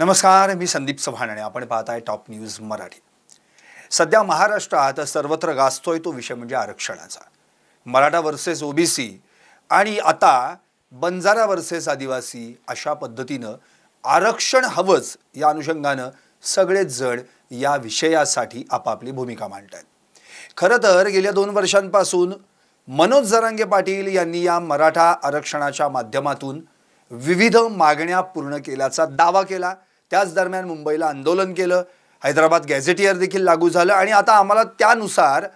नमस्कार, मी संदीप चव्हाण आणि आपण पाहत आहे टॉप न्यूज मराठी। सध्या महाराष्ट्रात सर्वत्र गाजतोय तो विषय म्हणजे आरक्षणाचा। मराठा वर्सेस ओबीसी आणि आता बंजारा वर्सेस आदिवासी अशा पद्धतीनं आरक्षण हवंच या अनुषंगानं सगळेच जण या विषयासाठी आपापली भूमिका मांडतात। खरं तर गेल्या 2 वर्षांपासून मनोज जरांगे पाटील यांनी या मराठा आरक्षणाच्या माध्यमातून विविध मागण्या पूर्ण केल्याचा दावा केला। त्याच दरम्यान मुंबईला आंदोलन केलं, हैदराबाद गॅझेटियर देखील लागू झालं आणि आता आम्हाला त्यानुसार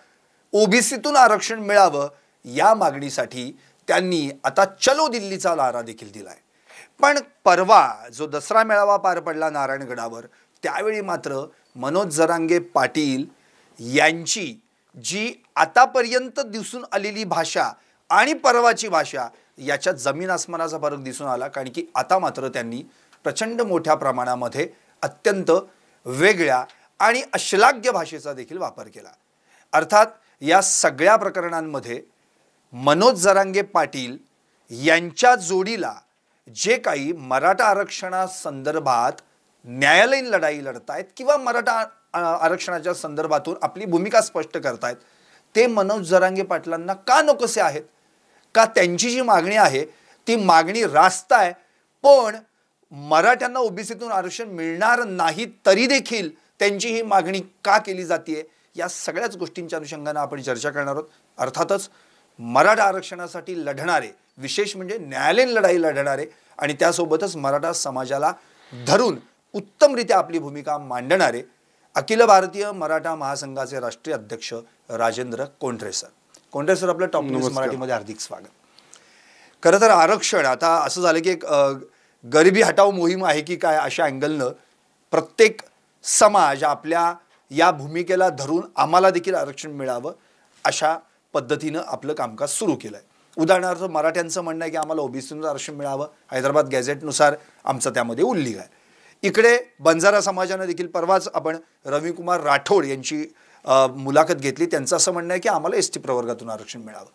ओबीसीतून आरक्षण मिळावं या मागणीसाठी त्यांनी आता चलो दिल्लीचा नारा देखील दिलाय। पण परवा जो दसरा मेळावा पार पडला नारायणगडावर, त्यावेळी मात्र मनोज जरांगे पाटील यांची जी आतापर्यंत दिसून आलेली भाषा आणि परवाची भाषा याच्यात जमीन आसमानाचा फरक दिसून आला। कारण की आता मात्र त्यांनी प्रचंड मोठ्या प्रमाणामध्ये अत्यंत वेगळ्या आणि अश्लाघ्य भाषेचा देखील वापर केला। अर्थात या सगळ्या प्रकरणांमध्ये मनोज जरांगे पाटील यांच्या जोडीला जे काही मराठा आरक्षणासंदर्भात न्यायालयीन लढाई लढतायत किंवा मराठा आरक्षणाच्या संदर्भातून आपली भूमिका स्पष्ट करतायत, ते मनोज जरांगे पाटलांना का नकोसे आहेत? का त्यांची जी मागणी आहे ती मागणी रास्त आहे, पण मराठ्यांना ओबीसीतून आरक्षण मिळणार नाही तरी देखील त्यांची ही मागणी का केली जाते? या सगळ्याच गोष्टींच्या अनुषंगाने आपण चर्चा करणार आहोत। अर्थातच मराठा आरक्षणासाठी लढणारे, विशेष म्हणजे न्यायालयीन लढाई लढणारे आणि त्यासोबतच मराठा समाजाला धरून उत्तमरित्या आपली भूमिका मांडणारे अखिल भारतीय मराठा महासंघाचे राष्ट्रीय अध्यक्ष राजेंद्र कोंढरे सर। कोंढरे सर, आपलं टॉप न्यूज मराठीमध्ये हार्दिक स्वागत। खरं तर आरक्षण आता असं झालं की एक गरिबी हटाव मोहीम आहे की काय अशा अँगलनं प्रत्येक समाज आपल्या या भूमिकेला धरून आम्हाला देखील आरक्षण मिळावं अशा पद्धतीनं आपलं कामकाज सुरू केलंय। उदाहरणार्थ मराठ्यांचं म्हणणं आहे की आम्हाला ओबीसीतून आरक्षण मिळावं, हैदराबाद गॅझेटनुसार आमचा त्यामध्ये उल्लेख आहे। इकडे बंजारा समाजाने देखील परवाच आपण रविकुमार राठोड यांची मुलाखत घेतली, त्यांचं असं म्हणणं आहे की आम्हाला एसटी प्रवर्गातून आरक्षण मिळावं।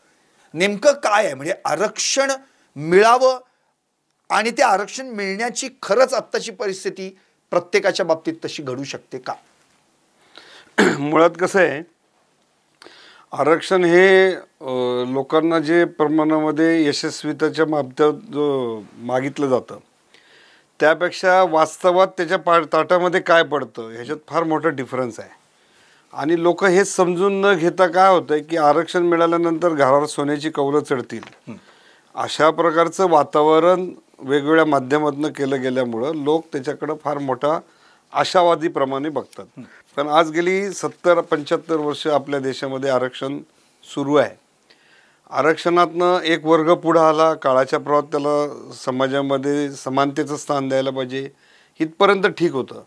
नेमकं काय आहे म्हणजे आरक्षण मिळावं आणि ते आरक्षण मिळण्याची खरंच आत्ताची परिस्थिती प्रत्येकाच्या बाबतीत तशी घडू शकते का? मुळात कसं आहे, आरक्षण हे लोकांना जे प्रमाणामध्ये यशस्वीतेच्या बाबतीत जो मागितलं जातं त्यापेक्षा वास्तवात त्याच्या ताटामध्ये काय पडतं ह्याच्यात फार मोठा डिफरन्स आहे। आणि लोक हे समजून न घेता काय होतंय की आरक्षण मिळाल्यानंतर घरावर सोन्याची कौलं चढतील अशा प्रकारचं वातावरण वेगवेगळ्या माध्यमातून केलं गेल्यामुळं लोक त्याच्याकडे फार मोठा आशावादीप्रमाणे बघतात। पण आज गेली 70-75 वर्ष आपल्या देशामध्ये आरक्षण सुरू आहे। आरक्षणातनं एक वर्ग पुढे आला, काळाच्या प्रवाहात त्याला समाजामध्ये समानतेचं स्थान द्यायला पाहिजे इथपर्यंत ठीक होतं।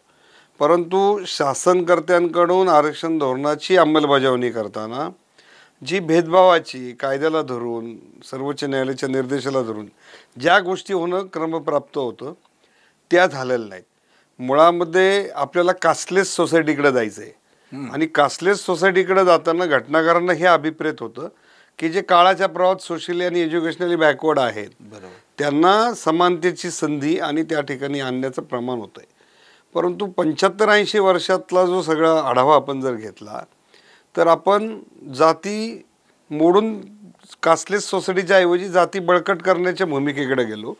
परंतु शासनकर्त्यांकडून आरक्षण धोरणाची अंमलबजावणी करताना जी भेदभावाची कायद्याला धरून सर्वोच्च न्यायालयाच्या निर्देशाला धरून ज्या गोष्टी होणं क्रमप्राप्त होतं त्या झालेल्या नाहीत। मुळामध्ये आपल्याला कास्टलेस सोसायटीकडे जायचं आहे आणि कास्टलेस सोसायटीकडे जाताना घटनाकारांना हे अभिप्रेत होतं की जे काळाच्या प्रवाहात सोशली आणि एज्युकेशनली बॅकवर्ड आहेत त्यांना समानतेची संधी आणि त्या ठिकाणी आणण्याचं प्रमाण होतं आहे। परंतु 75-80 वर्षातला जो सगळा आढावा आपण जर घेतला तर आपण जाती मोडून कास्टलेस सोसायटीच्या ऐवजी जाती बळकट करण्याच्या भूमिकेकडे गेलो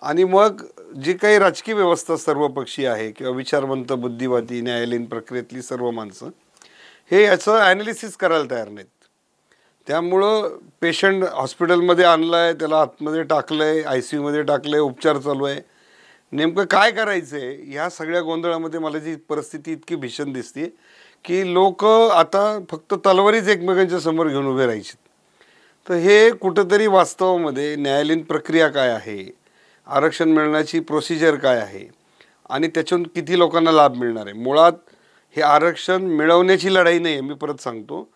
आणि मग जी काही राजकीय व्यवस्था सर्वपक्षीय आहे किंवा विचारवंत बुद्धिवादी न्यायालयीन प्रक्रियेतली सर्व माणसं हे याचं ॲनालिसिस करायला तयार नाहीत। त्यामुळं पेशंट हॉस्पिटलमध्ये आणलं आहे, त्याला आतमध्ये टाकलं आहे, ICU मध्ये टाकलं आहे, उपचार चालू आहे, नेमकं काय करायचं आहे ह्या सगळ्या गोंधळामध्ये मला जी परिस्थिती इतकी भीषण दिसते की लोक आता फक्त तलवारीच एकमेकांच्या समोर घेऊन उभे राहायचे। तर हे कुठंतरी वास्तवामध्ये न्यायालयीन प्रक्रिया काय आहे, आरक्षण मिळण्याची प्रोसिजर काय आहे आणि त्याच्यातून किती लोकांना लाभ मिळणार आहे। मुळात हे आरक्षण मिळवण्याची लढाई नाही आहे। मी परत सांगतो,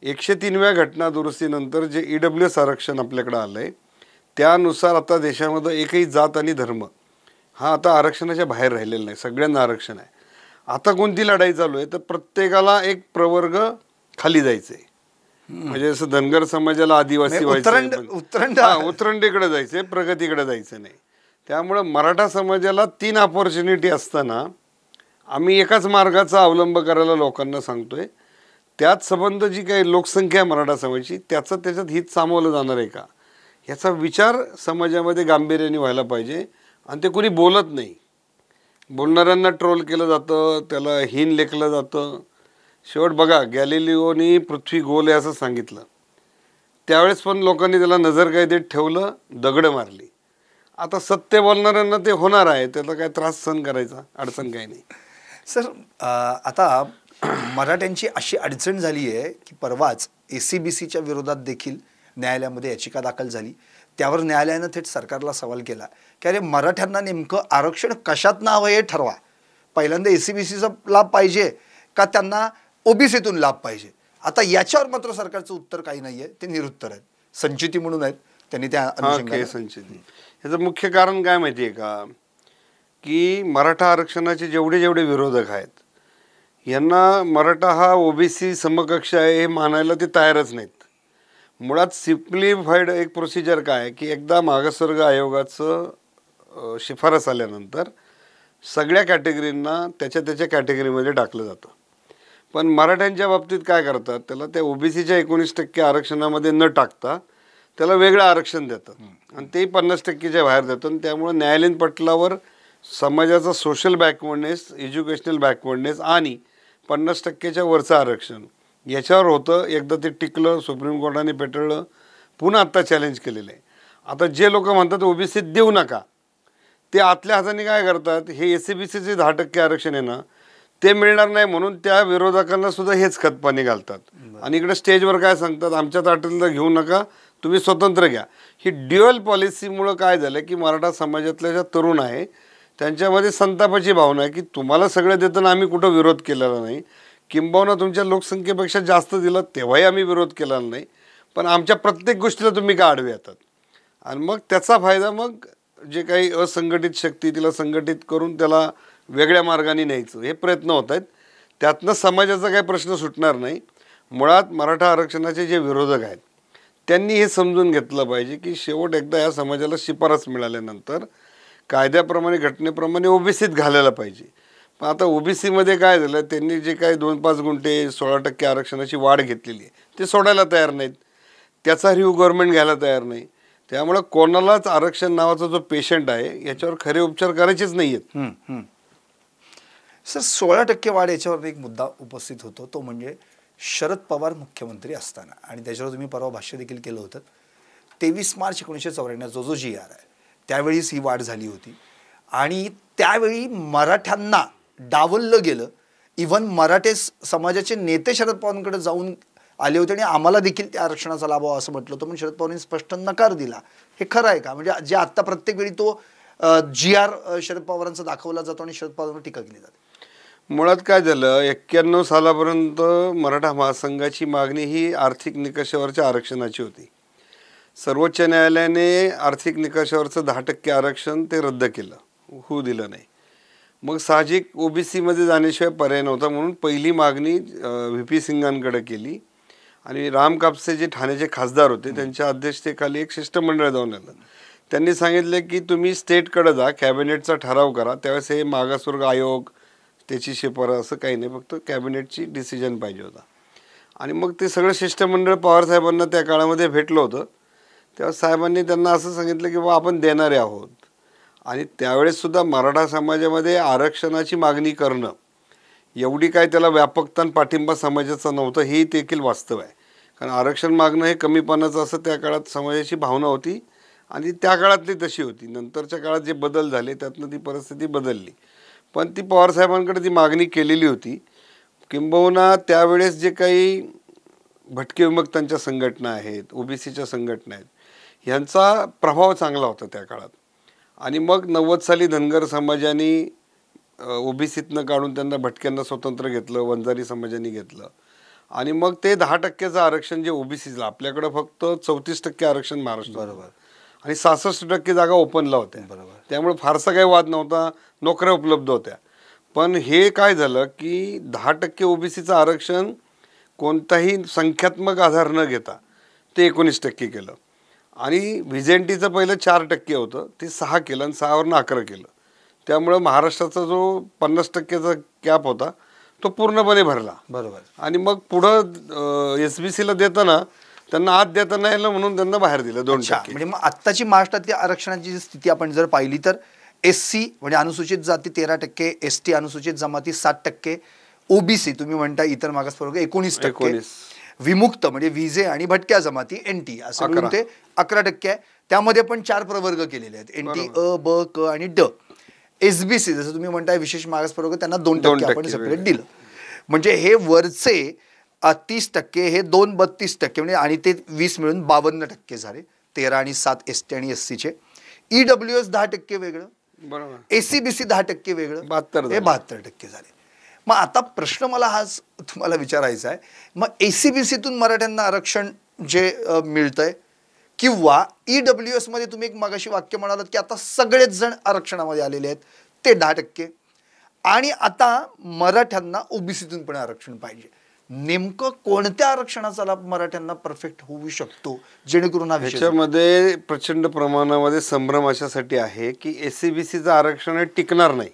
103व्या घटना दुरुस्तीनंतर जे EWS आरक्षण आपल्याकडे आलं आहे त्यानुसार आता देशामध्ये एकही जात आणि धर्म हा आता आरक्षणाच्या बाहेर राहिलेला नाही, सगळ्यांना आरक्षण आहे। आता कोणती लढाई चालू आहे तर प्रत्येकाला एक प्रवर्ग खाली जायचं आहे। म्हणजे जसं धनगर समाजाला आदिवासी व्हायचं, उतरंडीकडे जायचंय, प्रगतीकडे जायचं नाही। त्यामुळं मराठा समाजाला 3 अपॉर्च्युनिटी असताना आम्ही एकाच मार्गाचा अवलंब करायला लोकांना सांगतोय. त्यात संबंध जी काही लोकसंख्या आहे मराठा समाजाची त्याच्यात हित सामावलं जाणार आहे का, ह्याचा विचार समाजामध्ये गांभीर्याने व्हायला पाहिजे. आणि ते कुणी बोलत नाही. बोलणाऱ्यांना ट्रोल केलं जातं, त्याला हीन लेखलं जातं. शेवट बघा, गॅलिलिओनी पृथ्वी गोल आहे असं सांगितलं, त्यावेळेस पण लोकांनी त्याला नजर काय देत ठेवलं, दगडं मारली. आता सत्य बोलणाऱ्यांना ते होणार आहे, त्याला काय त्रास सहन करायचा, अडचण काही नाही. सर, आता मराठ्यांची अशी अडचण झाली आहे की परवाच ACBCच्या विरोधात देखील न्यायालयामध्ये याचिका दाखल झाली. त्यावर न्यायालयानं थेट सरकारला सवाल केला की अरे, मराठ्यांना नेमकं आरक्षण कशात हवं हे ठरवा. पहिल्यांदा ACBCचा लाभ पाहिजे का त्यांना OBCतून लाभ पाहिजे. आता याच्यावर मात्र सरकारचं उत्तर काही नाही आहे, ते निरुत्तर आहेत. संचिती म्हणून आहेत, त्यांनी त्या संचिती. ह्याचं मुख्य कारण काय माहिती आहे का, की मराठा आरक्षणाचे जेवढे विरोधक आहेत यांना मराठा हा OBC समकक्ष आहे हे मानायला ते तयारच नाहीत. मुळात सिम्प्लिफाईड एक प्रोसिजर काय आहे की एकदा मागासवर्ग आयोगाचं शिफारस आल्यानंतर सगळ्या कॅटेगरींना त्याच्या कॅटेगरीमध्ये टाकलं जातं. पण मराठ्यांच्या बाबतीत काय करतात, त्याला त्या OBCच्या 19% आरक्षणामध्ये न टाकता त्याला वेगळं आरक्षण देतं आणि ते 50%च्या बाहेर देतं. आणि त्यामुळं न्यायालयीन पटलावर समाजाचा सोशल बॅकवर्डनेस, एज्युकेशनल बॅकवर्डनेस आणि 50%च्या वरचं आरक्षण याच्यावर होतं. एकदा ते टिकलं, सुप्रीम कोर्टाने पेटळलं, पुन्हा आत्ता चॅलेंज केलेलं आहे. आता जे लोक म्हणतात OBC देऊ नका, ते आतल्या हाताने काय करतात, हे ACBCचे 10% आरक्षण आहे ना ते मिळणार नाही म्हणून त्या विरोधकांना सुद्धा हेच खतपाणी घालतात. आणि इकडे स्टेजवर काय सांगतात, आमच्या ताटलीला घेऊ नका, तुम्ही स्वतंत्र घ्या. ही ड्युअल पॉलिसीमुळं काय झालं की मराठा समाजातल्या ज्या तरुण आहे त्यांच्यामध्ये संतापाची भावना आहे की तुम्हाला सगळं देताना आम्ही कुठं विरोध केलेला नाही, किंबहुना तुमच्या लोकसंख्येपेक्षा जास्त दिलं तेव्हाही आम्ही विरोध केलेला नाही, पण आमच्या प्रत्येक गोष्टीला तुम्ही का आडवे येतात. आणि मग त्याचा फायदा मग जे काही असंघटित शक्ती तिला संघटित करून त्याला वेगळ्या मार्गाने न्यायचं हे प्रयत्न होत आहेत. त्यातनं समाजाचा काही प्रश्न सुटणार नाही. मुळात मराठा आरक्षणाचे जे विरोधक आहेत त्यांनी हे समजून घेतलं पाहिजे की शेवट एकदा या समाजाला शिफारस मिळाल्यानंतर कायद्याप्रमाणे, घटनेप्रमाणे OBCत घालायला पाहिजे. पण आता OBCमध्ये काय झालं, त्यांनी जे काही 2-5 गुंठे 16% आरक्षणाची वाढ घेतलेली आहे ते सोडायला तयार नाहीत, त्याचा रिव्ह्यू गव्हर्नमेंट घ्यायला तयार नाही. त्यामुळं कोणालाच आरक्षण नावाचा जो पेशंट आहे याच्यावर खरे उपचार करायचेच नाही आहेत. सर, 16% वाढ याच्यावर एक मुद्दा उपस्थित होतो, तो म्हणजे शरद पवार मुख्यमंत्री असताना, आणि त्याच्यावर तुम्ही परवा भाष्य देखील केलं होतं, 23 मार्च 1994 जो GR आहे त्यावेळीच ही वाढ झाली होती. आणि त्यावेळी मराठ्यांना डावललं गेलं. इव्हन मराठे समाजाचे नेते शरद पवारांकडे जाऊन आले होते आणि आम्हाला देखील त्या आरक्षणाचा लाभ व्हावा असं म्हटलं होतं, पण शरद पवारांनी स्पष्ट नकार दिला. हे खरं आहे का? म्हणजे जे आत्ता प्रत्येक वेळी तो GR शरद पवारांचा दाखवला जातो आणि शरद पवारांवर टीका केली जाते. मुळात काय झालं, 91 सालापर्यंत मराठा महासंघाची मागणी ही आर्थिक निकषावरच्या आरक्षणाची होती. सर्वोच्च न्यायालयाने आर्थिक निकषावरचं 10% आरक्षण ते रद्द केलं, होऊ दिलं नाही. मग साहजिक OBCमध्ये जाण्याशिवाय पर्याय नव्हता म्हणून पहिली मागणी VP सिंगांकडे केली. आणि राम कापसे जे ठाण्याचे खासदार होते त्यांच्या अध्यक्षतेखाली एक शिष्टमंडळ जाऊन आलं. त्यांनी सांगितलं की तुम्ही स्टेटकडे जा, कॅबिनेटचा ठराव करा. त्यावेळेस हे मागासवर्ग आयोग त्याची शिफारस असं काही नाही, फक्त कॅबिनेटची डिसिजन पाहिजे होता. आणि मग ते सगळं शिष्टमंडळ पवारसाहेबांना त्या काळामध्ये भेटलं होतं. तेव्हा साहेबांनी त्यांना असं सांगितलं की बा आपण देणारे आहोत. आणि त्यावेळेससुद्धा मराठा समाजामध्ये आरक्षणाची मागणी करणं एवढी काय त्याला व्यापकता पाठिंबा समाजाचा नव्हतं, हे देखील वास्तव आहे. कारण आरक्षण मागणं हे कमीपणाचं असं त्या काळात समाजाची भावना होती आणि त्या काळातली तशी होती. नंतरच्या काळात जे बदल झाले त्यातनं ती परिस्थिती बदलली. पण ती पवारसाहेबांकडे ती मागणी केलेली होती. किंबहुना त्यावेळेस जे काही भटके विमुक्तांच्या संघटना आहेत, OBCच्या संघटना आहेत, ह्यांचा प्रभाव चांगला होता त्या काळात. आणि मग 90 साली धनगर समाजाने OBCतनं काढून त्यांना भटक्यांना स्वतंत्र घेतलं, वंजारी समाजाने घेतलं. आणि मग ते 10%चं आरक्षण जे OBCला, आपल्याकडं फक्त 34% आरक्षण महाराष्ट्र बरोबर आणि 66% जागा ओपनला होत्या. बरोबर, त्यामुळे फारसा काही वाद नव्हता, नोकऱ्या उपलब्ध होत्या. पण हे काय झालं की 10% OBCचं आरक्षण कोणताही संख्यात्मक आधार न घेता ते 19% केलं. आणि व्हिजेंटीचं पहिलं 4% होतं, ते 6 केलं आणि 6वरून 11 केलं. त्यामुळं महाराष्ट्राचा जो 50%चा कॅप होता तो पूर्णपणे भरला. बरोबर. आणि मग पुढं SBCला देताना त्यांना आत देता नाही आलं म्हणून त्यांना बाहेर दिलं 2%. म्हणजे मग आत्ताची महाराष्ट्रातली आरक्षणाची स्थिती आपण जर पाहिली तर SC म्हणजे अनुसूचित जाती 13%, ST अनुसूचित जमाती 7%, OBC तुम्ही म्हणता इतर मागासवर्ग 19%, विमुक्त म्हणजे विजे आणि भटक्या जमाती NT असं मिळून ते 11% आहे. त्यामध्ये पण 4 प्रवर्ग केलेले आहेत, NT अ, ब, क आणि ड. SBC जसं तुम्ही म्हणताय विशेष मागासवर्ग त्यांना 2% आपण सेपरेट दिलं. म्हणजे हे वरचे 30%, हे 32% म्हणजे आणि ते 20 मिळून 52% झाले. 13 आणि 7 ST आणि SCचे. EWS 10% वेगळं, बरोबर, ACBC 10% वेगळं, 72 हे 72% झाले. मग आता प्रश्न मला हाच तुम्हाला विचारायचा आहे, मग ACBCतून मराठ्यांना आरक्षण जे मिळतंय किंवा EWS मध्ये तुम्ही एक मागाशी वाक्य म्हणालात की आता सगळेच जण आरक्षणामध्ये आलेले आहेत ते 10%, आणि आता मराठ्यांना OBCतून पण आरक्षण पाहिजे. नेमकं कोणत्या आरक्षणाचा लाभ मराठ्यांना परफेक्ट होऊ शकतो जेणेकरून हा विषय? ह्याच्यामध्ये प्रचंड प्रमाणामध्ये संभ्रम अशासाठी आहे की ACBCचं आरक्षण हे टिकणार नाही.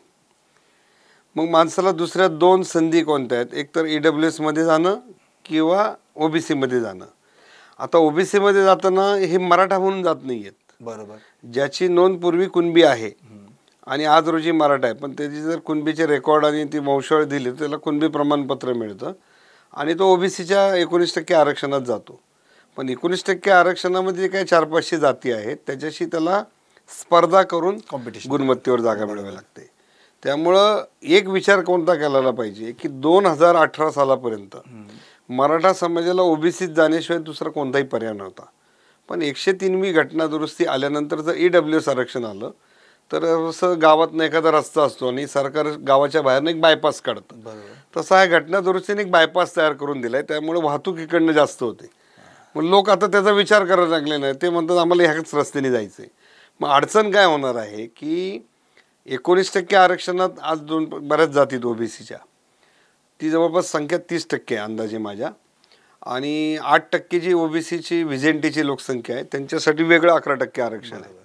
मग माणसाला दुसऱ्या 2 संधी कोणत्या आहेत? एक तर EWS मध्ये जाणं किंवा OBC मध्ये जाणं. आता OBC मध्ये जाताना हे मराठा म्हणून जात नाही आहेत. बरोबर. ज्याची नोंद पूर्वी कुणबी आहे आणि आज रोजी मराठा आहे, पण त्याची जर कुणबीचे रेकॉर्ड आणि ती वंशावळ दिली तर त्याला कुणबी प्रमाणपत्र मिळतं आणि तो OBCच्या 19% आरक्षणात जातो. पण 19% आरक्षणामध्ये काही 400-500 जाती आहेत, त्याच्याशी त्याला स्पर्धा करून कॉम्पिटिशन गुणवत्तेवर जागा मिळवावी लागते. त्यामुळं एक विचार कोणता केला पाहिजे की 2018 सालापर्यंत मराठा समाजाला OBCत जाण्याशिवाय दुसरा कोणताही पर्याय नव्हता. पण 103वी घटना दुरुस्ती आल्यानंतर जर EWS आरक्षण आलं तर असं गावातनं एखादा रस्ता असतो आणि सरकार गावाच्या बाहेरनं एक बायपास काढतं, तसा ह्या घटना दुरुस्तीने एक बायपास तयार करून दिलाय. त्यामुळे वाहतूक इकडनं जास्त होते. मग लोक आता त्याचा विचार करायला लागले नाही, ते म्हणतात आम्हाला ह्याच रस्त्याने जायचंय. मग अडचण काय होणार आहे की 19% आरक्षणात आज बऱ्याच जातीत OBCच्या, ती जवळपास संख्या 30% आहे अंदाजे माझ्या, आणि 8% जी OBCची व्हिजेंटीची लोकसंख्या आहे त्यांच्यासाठी वेगळं 11% आरक्षण आहे.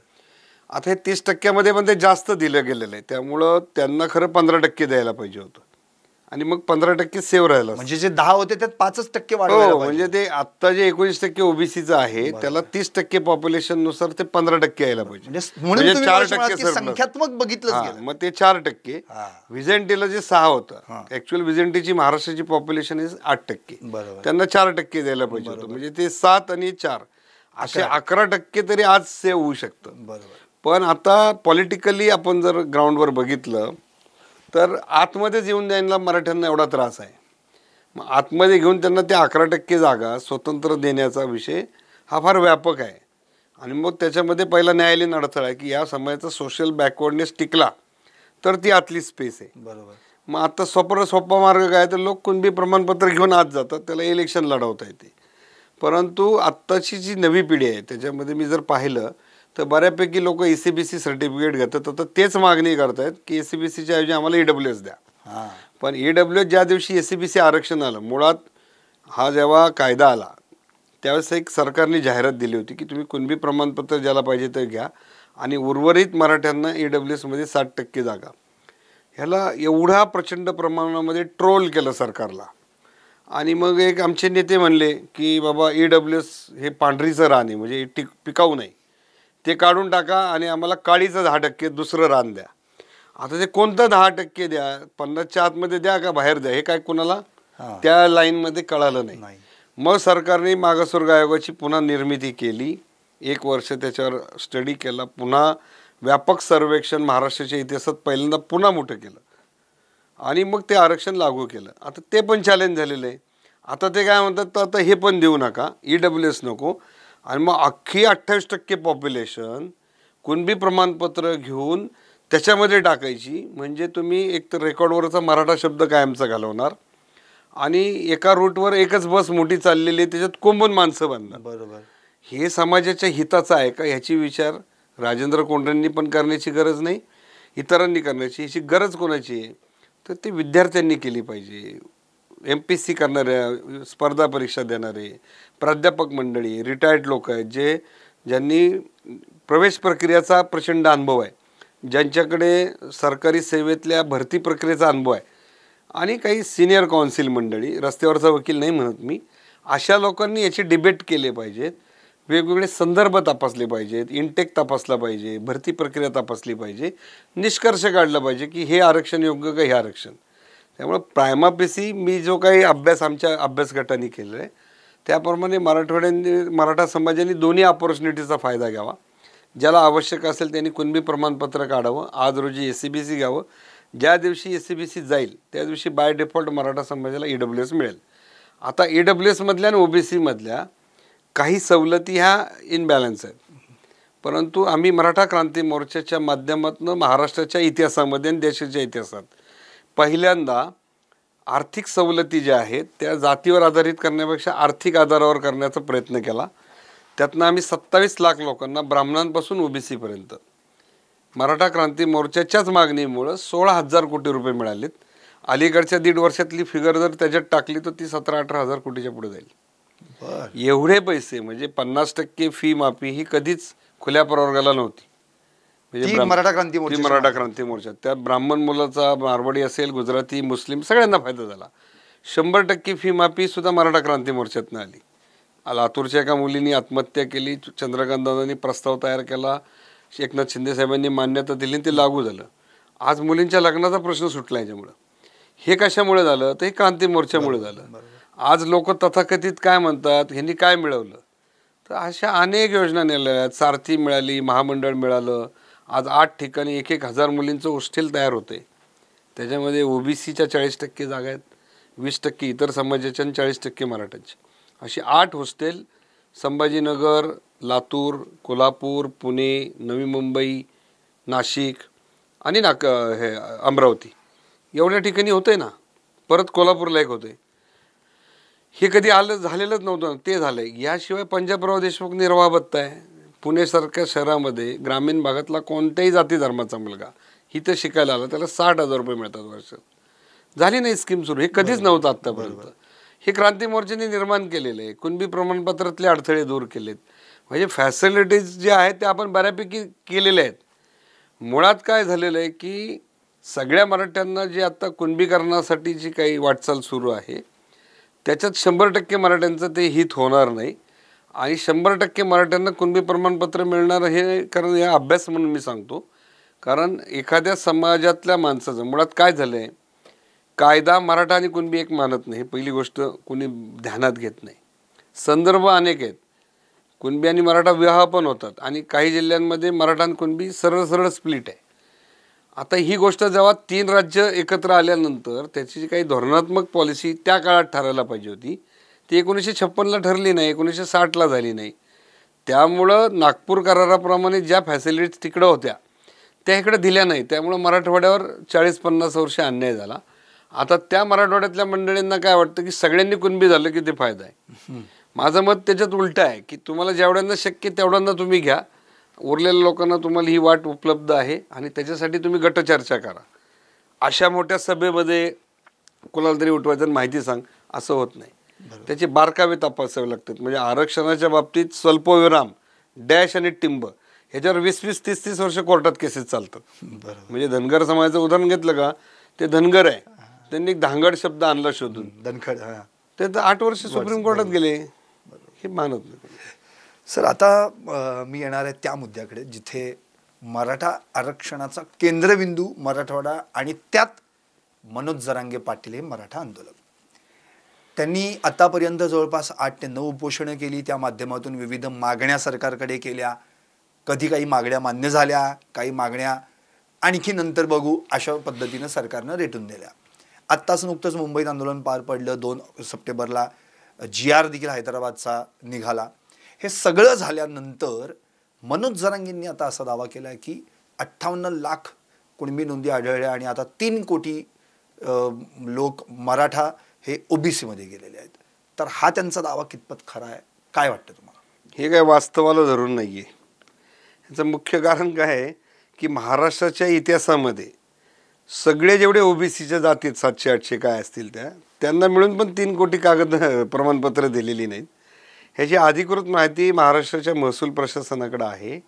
आता हे 30% पण ते जास्त दिलं गेलेलं आहे, त्यामुळं त्यांना खरं 15% द्यायला पाहिजे होतं आणि मग 15% सेव्ह राहिलं. म्हणजे जे 10 होते त्यात 5% वाढवायला हो, म्हणजे ते आत्ता जे 19% OBCचं आहे त्याला 30% पॉप्युलेशन नुसार ते 15% यायला पाहिजे. म्हणजे 4% संख्यात्मक बघितलं गेलं. मग ते 4%. व्हिजेंटीला जे 6 होतं, ऍक्च्युअल व्हिजेंटीची महाराष्ट्राची पॉप्युलेशन 8%, त्यांना 4% द्यायला पाहिजे होतं. म्हणजे ते 7 आणि 4 असे 11% तरी आज सेव्ह होऊ शकतं. बरोबर. पण आता पॉलिटिकली आपण जर ग्राउंडवर बघितलं तर आतमध्येच येऊन द्यायला मराठ्यांना एवढा त्रास आहे. मग आतमध्ये घेऊन त्यांना ते 11% जागा स्वतंत्र देण्याचा विषय हा फार व्यापक आहे. आणि मग त्याच्यामध्ये पहिला न्यायालयीन अडथळा आहे की या समाजाचा सोशल बॅकवर्डनेस टिकला तर ती आतली स्पेस आहे. बरोबर. मग आता सोपा मार्ग काय, तर लोक कुणबी प्रमाणपत्र घेऊन आत जातात, त्याला इलेक्शन लढवता येते. परंतु आत्ताची जी नवी पिढी आहे त्याच्यामध्ये मी जर पाहिलं तर बऱ्यापैकी लोक ACBC सर्टिफिकेट घेतात. आता तेच मागणी करतायत की ACBCच्या ऐवजी आम्हाला EWS द्या. पण EWS ज्या दिवशी ACBC आरक्षण आलं, मुळात हा जेव्हा कायदा आला त्यावेळेस एक सरकारने जाहिरात दिली होती की तुम्ही कुणबी प्रमाणपत्र ज्याला पाहिजे ते घ्या आणि उर्वरित मराठ्यांना EWS मध्ये 60% जागा. ह्याला एवढा प्रचंड प्रमाणामध्ये ट्रोल केलं सरकारला. आणि मग एक आमचे नेते म्हणले की बाबा EWS हे पांढरीचं रान आहे, म्हणजे पिकाऊ नाही, ते काढून टाका आणि आम्हाला काळीचं 10% दुसरं रान द्या. आता ते कोणतं 10% द्या, 50च्या आतमध्ये द्या का बाहेर द्या, हे काय कुणाला त्या लाईनमध्ये कळालं नाही. मग सरकारने मागासवर्ग आयोगाची पुन्हा निर्मिती केली, 1 वर्ष त्याच्यावर स्टडी केला, पुन्हा व्यापक सर्वेक्षण महाराष्ट्राच्या इतिहासात पहिल्यांदा पुन्हा मोठं केलं आणि मग ते आरक्षण लागू केलं. आता ते पण चॅलेंज झालेलं आहे. आता ते काय म्हणतात, तर आता हे पण देऊ नका, EWS नको, आणि मग अख्खी 28% पॉप्युलेशन कुणबी प्रमाणपत्र घेऊन त्याच्यामध्ये टाकायची. म्हणजे तुम्ही एक तर रेकॉर्डवरचा मराठा शब्द कायमचा घालवणार आणि एका रूटवर एकच बस मोठी चाललेली आहे, त्याच्यात कोंबून माणसं बांधणार. बरोबर. हे समाजाच्या हिताचं आहे का, ह्याची विचार राजेंद्र कोंढरेंनी पण करण्याची गरज नाही, इतरांनी करण्याची. ह्याची गरज कोणाची आहे, तर ते विद्यार्थ्यांनी केली पाहिजे. MPSC करणाऱ्या, स्पर्धा परीक्षा देणारे प्राध्यापक मंडळी, रिटायर्ड लोक आहेत जे ज्यांनी प्रवेश प्रक्रियेचा प्रचंड अनुभव आहे, ज्यांच्याकडे सरकारी सेवेतल्या भरती प्रक्रियेचा अनुभव आहे आणि काही सिनियर कौन्सिल मंडळी, रस्त्यावरचा वकील नाही म्हणत मी, अशा लोकांनी याची डिबेट केले पाहिजेत, वेगवेगळे संदर्भ तपासले पाहिजेत, इंटेक तपासला पाहिजे, भरती प्रक्रिया तपासली पाहिजे, निष्कर्ष काढला पाहिजे की हे आरक्षण योग्य का हे आरक्षण. त्यामुळे प्रायमापेसी मी जो काही अभ्यास आमच्या अभ्यास गटाने केला आहे त्याप्रमाणे मराठा समाजाने दोन्ही ऑपॉर्च्युनिटीचा फायदा घ्यावा. ज्याला आवश्यक असेल त्यांनी कुणबी प्रमाणपत्र काढावं. आज रोजी SCBC घ्यावं. ज्या दिवशी SCBC जाईल त्या दिवशी बाय डिफॉल्ट मराठा समाजाला EWS मिळेल. आता EWS मधल्या आणि OBC मधल्या काही सवलती ह्या इनबॅलन्स आहेत, परंतु आम्ही मराठा क्रांती मोर्चाच्या माध्यमातून महाराष्ट्राच्या इतिहासामध्ये आणि देशाच्या इतिहासात पहिल्यांदा आर्थिक सवलती ज्या आहेत त्या जातीवर आधारित करण्यापेक्षा आर्थिक आधारावर करण्याचा प्रयत्न केला. त्यातनं आम्ही 27 लाख लोकांना ब्राह्मणांपासून OBC पर्यंत मराठा क्रांती मोर्चाच्याच मागणीमुळं 16,000 कोटी रुपये मिळालेत. अलीकडच्या 1.5 वर्षातली फिगर जर त्याच्यात टाकली तर ती 17-18 हजार कोटीच्या पुढे जाईल. एवढे पैसे म्हणजे 50% फी माफी ही कधीच खुल्या प्रवर्गाला नव्हती. म्हणजे मराठा क्रांती मोर्चा त्यात ब्राह्मण मुलाचा, मारवाडी असेल, गुजराती, मुस्लिम सगळ्यांना फायदा झाला. 100% फी माफी सुद्धा मराठा क्रांती मोर्चातनं आली. लातूरच्या एका मुलीने आत्महत्या केली, चंद्रकांत दादांनी प्रस्ताव तयार केला, एकनाथ शिंदे साहेबांनी मान्यता दिली आणि ते लागू झालं. आज मुलींच्या लग्नाचा प्रश्न सुटला याच्यामुळं. हे कशामुळे झालं तर हे क्रांती मोर्चामुळे झालं. आज लोक तथाकथित काय म्हणतात, ह्यांनी काय मिळवलं, तर अशा अनेक योजना नेल्या. सारथी मिळाली, महामंडळ मिळालं. आज 8 ठिकाणी 1,000 मुलींचं हॉस्टेल तयार होते. त्याच्यामध्ये OBCच्या 40% जागा आहेत, 20% इतर समाजाच्या आणि 40% मराठ्यांच्या. अशी 8 हॉस्टेल संभाजीनगर, लातूर, कोल्हापूर, पुणे, नवी मुंबई, नाशिक आणि हे अमरावती एवढ्या ठिकाणी होते ना. परत कोल्हापूरला एक होते. हे कधी झालेलंच नव्हतं, ते झालं आहे. याशिवाय पंजाबराव देशमुख निर्वाह भत्ता आहे. पुणेसारख्या शहरामध्ये ग्रामीण भागातला कोणत्याही जाती धर्माचा मुलगा इथं शिकायला आला त्याला 60,000 रुपये मिळतात वर्षात. झाली नाही स्कीम सुरू, हे कधीच नव्हतं आत्तापर्यंत. हे क्रांती मोर्चाने निर्माण केलेलं आहे. कुणबी प्रमाणपत्रातले अडथळे दूर केलेत. म्हणजे फॅसिलिटीज जे आहेत ते आपण बऱ्यापैकी केलेल्या आहेत. मुळात काय झालेलं आहे की सगळ्या मराठ्यांना जे आता कुणबीकरणासाठी जी काही वाटचाल सुरू आहे त्याच्यात 100% मराठ्यांचं ते हित होणार नाही आणि 100% मराठ्यांना कुणबी प्रमाणपत्र मिळणार हे कारण या अभ्यास म्हणून मी सांगतो. कारण एखाद्या समाजातल्या माणसाचं मुळात काय झालं आहे, कायदा मराठा आणि कुणबी एक मानत नाही. पहिली गोष्ट कुणी ध्यानात घेत नाही. संदर्भ अनेक आहेत. कुणबी आणि मराठा विवाह पण होतात आणि काही जिल्ह्यांमध्ये मराठा आणि कुणबी सरळ सरळ स्प्लिट आहे. आता ही गोष्ट जेव्हा 3 राज्य एकत्र आल्यानंतर त्याची जी काही धोरणात्मक पॉलिसी त्या काळात ठरायला पाहिजे होती ती 1956ला ठरली नाही, 1960ला झाली नाही. त्यामुळं नागपूर कराराप्रमाणे ज्या फॅसिलिटीज तिकडं होत्या त्या इकडे दिल्या नाही. त्यामुळं मराठवाड्यावर 40-50 वर्ष अन्याय झाला. आता त्या मराठवाड्यातल्या मंडळींना काय वाटतं की सगळ्यांनी कुणबी झालं की ते फायदा आहे. माझं मत त्याच्यात उलटं आहे की तुम्हाला जेवढ्यांना शक्य तेवढ्यांना तुम्ही घ्या, उरलेल्या लोकांना तुम्हाला ही वाट उपलब्ध आहे आणि त्याच्यासाठी तुम्ही गटचर्चा करा. अशा मोठ्या सभेमध्ये कोणाला तरी उठवायचं आणि माहिती सांग असं होत नाही. त्याचे बारकावे तपासावे लागतात. म्हणजे आरक्षणाच्या बाबतीत स्वल्पविराम, डॅश आणि टिंब ह्याच्यावर 20-20, 30-30 वर्ष कोर्टात केसेस चालतात. म्हणजे धनगर समाजाचं उदाहरण घेतलं का, ते धनगर आहे, त्यांनी एक धांगड शब्द आणला शोधून, धनखड, ते तर 8 वर्ष सुप्रीम कोर्टात गेले. हे मानत नाही. सर आता मी येणार आहे त्या मुद्द्याकडे जिथे मराठा आरक्षणाचा केंद्रबिंदू मराठवाडा आणि त्यात मनोज जरांगे पाटील हे मराठा आंदोलक. त्यांनी आतापर्यंत जवळपास 8 ते 9 उपोषणं केली. त्या माध्यमातून विविध मागण्या सरकारकडे केल्या. कधी काही मागण्या मान्य झाल्या, काही मागण्या आणखी नंतर बघू अशा पद्धतीनं सरकारनं रेटून दिल्या. आत्ताच नुकतंच मुंबईत आंदोलन पार पडलं. 2 सप्टेंबरला GR देखील हैदराबादचा निघाला. हे सगळं झाल्यानंतर मनोज जरांगेंनी आता असा दावा केला की 58 लाख कुणबी नोंदी आढळल्या आणि आता 3 कोटी लोक मराठा हे OBC मध्ये गेलेले आहेत. तर हा त्यांचा दावा कितपत खरा आहे, काय वाटतं तुम्हाला? हे काय वास्तवाला धरून नाही आहे. ह्याचं मुख्य कारण काय आहे की महाराष्ट्राच्या इतिहासामध्ये सगळे जेवढे OBCच्या जातीत 700-800 काय असतील त्यांना मिळून पण 3 कोटी कागद प्रमाणपत्र दिलेली नाहीत. ह्याची अधिकृत माहिती महाराष्ट्राच्या महसूल प्रशासनाकडे आहे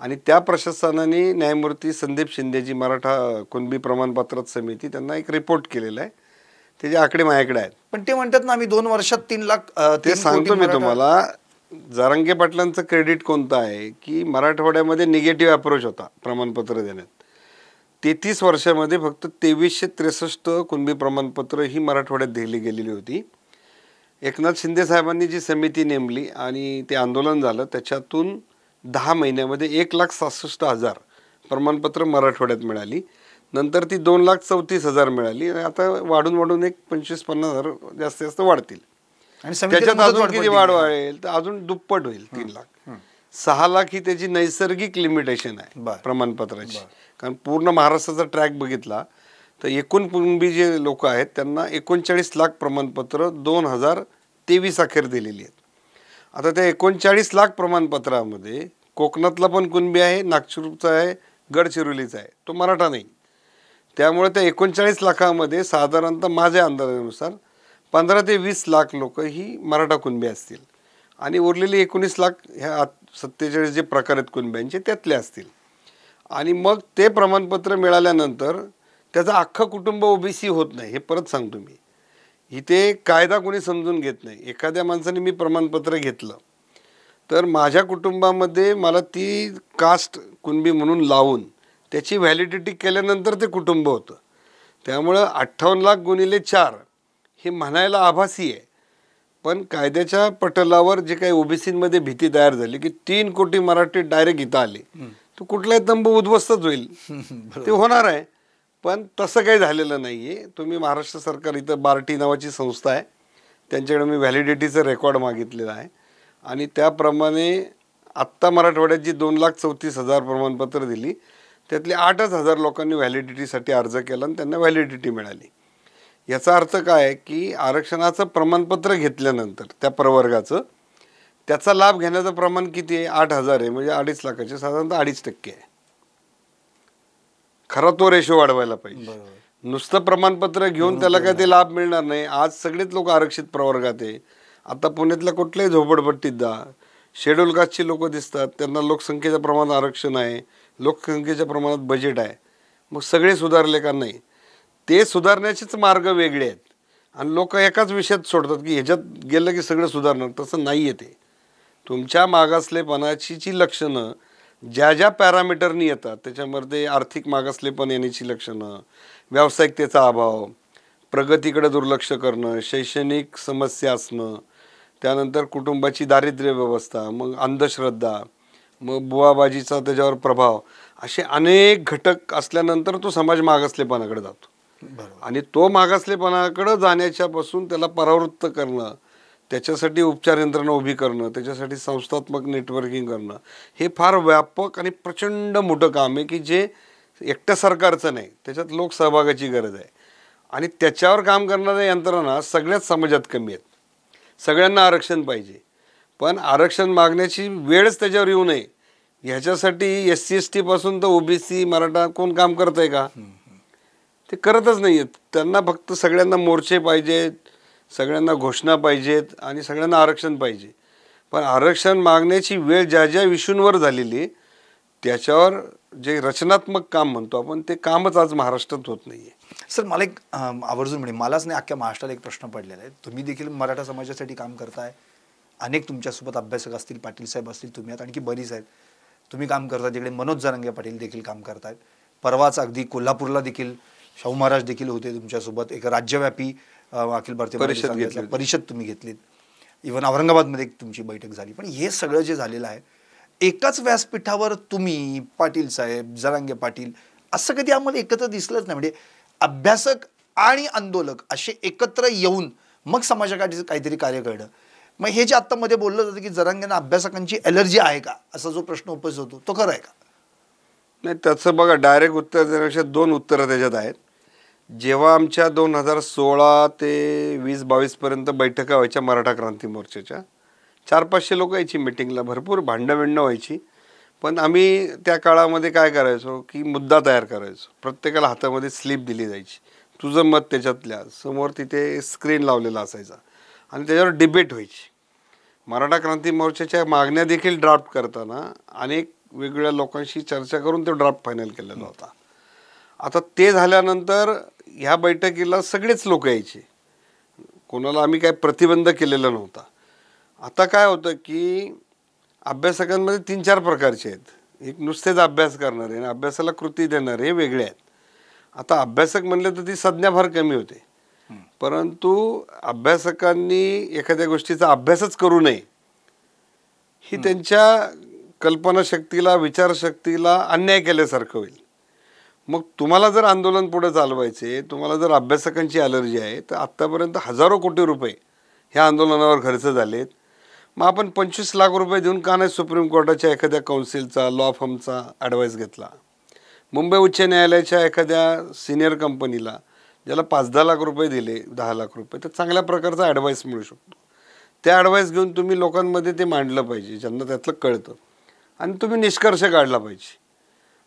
आणि त्या प्रशासनाने न्यायमूर्ती संदीप शिंदेजी मराठा कुणबी प्रमाणपत्र समिती त्यांना एक रिपोर्ट केलेला आहे. त्याचे आकडे माझ्याकडे आहेत. पण ते म्हणतात ना आम्ही 2 वर्षात 3 लाख ते सांगतो मी तुम्हाला. जरांगे पाटलांचं क्रेडिट कोणतं आहे की मराठवाड्यामध्ये निगेटिव्ह अप्रोच होता प्रमाणपत्र देण्यात. 33 वर्षामध्ये फक्त 2363 कुणबी प्रमाणपत्र ही मराठवाड्यात दिली गेलेली होती. एकनाथ शिंदे साहेबांनी जी समिती नेमली आणि ते आंदोलन झालं, त्याच्यातून 10 महिन्यामध्ये 1,66,000 प्रमाणपत्र मराठवाड्यात मिळाली. नंतर ती 2,34,000 मिळाली आणि आता वाढून एक 25-50,000 जास्तीत जास्त वाढतील. आणि त्याच्यात अजून किती वाढ वाढेल तर अजून दुप्पट होईल. 3 लाख. 6 लाख ही त्याची नैसर्गिक लिमिटेशन आहे प्रमाणपत्राची. कारण पूर्ण महाराष्ट्राचा ट्रॅक बघितला तर एकूण कुणबी जे लोक आहेत त्यांना 39 लाख प्रमाणपत्र 2023 अखेर दिलेली आहेत. आता त्या 39 लाख प्रमाणपत्रामध्ये कोकणातला पण कुणबी आहे, नागपूरचा आहे, गडचिरोलीचा आहे, तो मराठा नाही. त्यामुळे त्या 39 लाखामध्ये साधारणतः माझ्या अंदाजानुसार 15 ते 20 लाख लोक ही मराठा कुणबी असतील आणि उरलेली 19 लाख ह्या 47 जे प्रकार आहेत कुणब्यांचे त्यातले असतील. आणि मग ते प्रमाणपत्र मिळाल्यानंतर त्याचं अख्खं कुटुंब ओबीसी होत नाही. हे परत सांगतो मी, इथे कायदा कोणी समजून घेत नाही. एखाद्या माणसाने मी प्रमाणपत्र घेतलं तर माझ्या कुटुंबामध्ये मला ती कास्ट कुणबी म्हणून लावून त्याची व्हॅलिडिटी केल्यानंतर ते कुटुंब होतं. त्यामुळं 58 लाख गुणिले 4 हे म्हणायला आभासी आहे. पण कायद्याच्या पटलावर जे काही ओबीसीमध्ये भीती तयार झाली की 3 कोटी मराठी डायरेक्ट इथं आले तर कुठलाही तंबू उद्ध्वस्तच होईल. ते होणार आहे. पण तसं काही झालेलं नाही आहे. तुम्ही महाराष्ट्र सरकार इथं बार्टी नावाची संस्था आहे, त्यांच्याकडे मी व्हॅलिडिटीचं रेकॉर्ड मागितलेलं आहे आणि त्याप्रमाणे आत्ता मराठवाड्यात जी 2,34,000 प्रमाणपत्र दिली त्यातले 8,000 लोकांनी व्हॅलिडिटीसाठी अर्ज केला आणि त्यांना व्हॅलिडिटी मिळाली. याचा अर्थ काय आहे की आरक्षणाचं प्रमाणपत्र घेतल्यानंतर त्या प्रवर्गाचं त्याचा लाभ घेण्याचं प्रमाण किती आहे? 8,000 आहे. म्हणजे 2.5 लाखाचे साधारणतः 2.5% आहे. खरा तो रेशो वाढवायला पाहिजे. नुसतं प्रमाणपत्र घेऊन त्याला काय ते लाभ मिळणार नाही. आज सगळेच लोक आरक्षित प्रवर्गात आहे. आता पुण्यातल्या कुठल्याही झोपडपट्टीत जा, शेड्यूल कास्टची लोक दिसतात, त्यांना लोकसंख्येच्या प्रमाणात आरक्षण आहे, लोकसंख्येच्या प्रमाणात बजेट आहे. मग सगळे सुधारले का? नाही. ते सुधारण्याचेच मार्ग वेगळे आहेत आणि लोक एकाच विषयात सोडतात की ह्याच्यात गेलं की सगळं सुधारणार. तसं नाही आहे. ते तुमच्या मागासलेपणाची जी लक्षणं ज्या ज्या पॅरामीटरनी येतात त्याच्यामध्ये आर्थिक मागासलेपण येण्याची लक्षणं, व्यावसायिकतेचा अभाव, प्रगतीकडे दुर्लक्ष करणं, शैक्षणिक समस्या असणं, त्यानंतर कुटुंबाची दारिद्र्य व्यवस्था, मग अंधश्रद्धा, मग बुवाबाजीचा त्याच्यावर प्रभाव, असे अनेक घटक असल्यानंतर तो समाज मागासलेपणाकडे जातो. आणि तो मागासलेपणाकडे जाण्याच्यापासून त्याला परावृत्त करणं, त्याच्यासाठी उपचार यंत्रणा उभी करणं, त्याच्यासाठी संस्थात्मक नेटवर्किंग करणं, हे फार व्यापक आणि प्रचंड मोठं काम आहे की जे एकट्या सरकारचं नाही, त्याच्यात लोकसहभागाची गरज आहे. आणि त्याच्यावर काम करणाऱ्या यंत्रणा सगळ्याच समाजात कमी आहेत. सगळ्यांना आरक्षण पाहिजे, पण आरक्षण मागण्याची वेळच त्याच्यावर येऊ नये ह्याच्यासाठी SC ST पासून तर OBC मराठा कोण काम करत आहे का? ते करतच नाही आहेत. त्यांना फक्त सगळ्यांना मोर्चे पाहिजेत, सगळ्यांना घोषणा पाहिजेत आणि सगळ्यांना आरक्षण पाहिजे. पण आरक्षण मागण्याची वेळ ज्या ज्या इश्यूंवर झालेली त्याच्यावर जे रचनात्मक काम म्हणतो आपण ते कामच आज महाराष्ट्रात होत नाही आहे. सर, मला एक आवर्जून म्हणजे मलाच नाही अख्ख्या महाराष्ट्राला एक प्रश्न पडलेला आहे. तुम्ही देखील मराठा समाजासाठी काम करताय, अनेक तुमच्यासोबत अभ्यासक असतील, पाटील साहेब असतील, तुम्ही आता आणखी बरीच आहेत, तुम्ही काम करता. तिकडे मनोज जरांगे पाटील देखील काम करतायत. परवाच अगदी कोल्हापूरला देखील शाहू महाराज देखील होते तुमच्यासोबत. एक राज्यव्यापी अखिल भारतीय परिषद तुम्ही घेतलीत. इव्हन औरंगाबादमध्ये तुमची बैठक झाली. पण हे सगळं जे झालेलं आहे एकाच व्यासपीठावर तुम्ही, पाटील साहेब, जरांगे पाटील, असं कधी आम्हाला एकत्र दिसलंच नाही. म्हणजे अभ्यासक आणि आंदोलक असे एकत्र येऊन मग समाजासाठी काहीतरी कार्य करणं. मग हे जे आत्ता मध्ये बोललं जातं की जरांगेंना अभ्यासकांची एलर्जी आहे का, असा जो प्रश्न उपस्थित होतो तो खरं आहे का? नाही, त्याचं बघा डायरेक्ट उत्तर देण्यापेक्षा 2 उत्तरं त्याच्यात आहेत. जेव्हा आमच्या 2016 ते 20-22 पर्यंत बैठका व्हायच्या मराठा क्रांती मोर्चाच्या, 400-500 लोक यायची मिटिंगला, भरपूर भांडणं व्हायची. पण आम्ही त्या काळामध्ये काय करायचो की मुद्दा तयार करायचो. प्रत्येकाला हातामध्ये स्लिप दिली जायची, तुझं मत त्याच्यातल्या समोर तिथे स्क्रीन लावलेला असायचा आणि त्याच्यावर डिबेट व्हायची. मराठा क्रांती मोर्चाच्या मागण्या देखील ड्राफ्ट करताना अनेक वेगवेगळ्या लोकांशी चर्चा करून तो ड्राफ्ट फायनल केलेला होता. आता ते झाल्यानंतर ह्या बैठकीला सगळेच लोक यायचे, कोणाला आम्ही काय प्रतिबंध केलेला नव्हता. आता काय होतं की अभ्यासकांमध्ये 3-4 प्रकारचे आहेत. एक नुसतेच अभ्यास करणारे आणि अभ्यासाला कृती देणारे हे वेगळे आहेत. आता अभ्यासक म्हणले तर ती संज्ञा फार कमी होते, परंतु अभ्यासकांनी एखाद्या गोष्टीचा अभ्यासच करू नये ही त्यांच्या कल्पनाशक्तीला, विचारशक्तीला अन्याय केल्यासारखं होईल. मग तुम्हाला जर आंदोलन पुढे चालवायचे, तुम्हाला जर अभ्यासकांची ॲलर्जी आहे, तर आत्तापर्यंत हजारो कोटी रुपये ह्या आंदोलनावर खर्च झालेत. मग आपण 25 लाख रुपये देऊन का नाही सुप्रीम कोर्टाच्या एखाद्या काउन्सिलचा, लॉ फर्मचा ॲडवाईस घेतला? मुंबई उच्च न्यायालयाच्या एखाद्या सिनियर कंपनीला ज्याला 5-10 लाख रुपये दिले, 10 लाख रुपये, तर चांगल्या प्रकारचा ॲडवाईस मिळू शकतो. त्या ॲडवाईस घेऊन तुम्ही लोकांमध्ये ते मांडलं पाहिजे, ज्यांना त्यातलं कळतं, आणि तुम्ही निष्कर्ष काढला पाहिजे.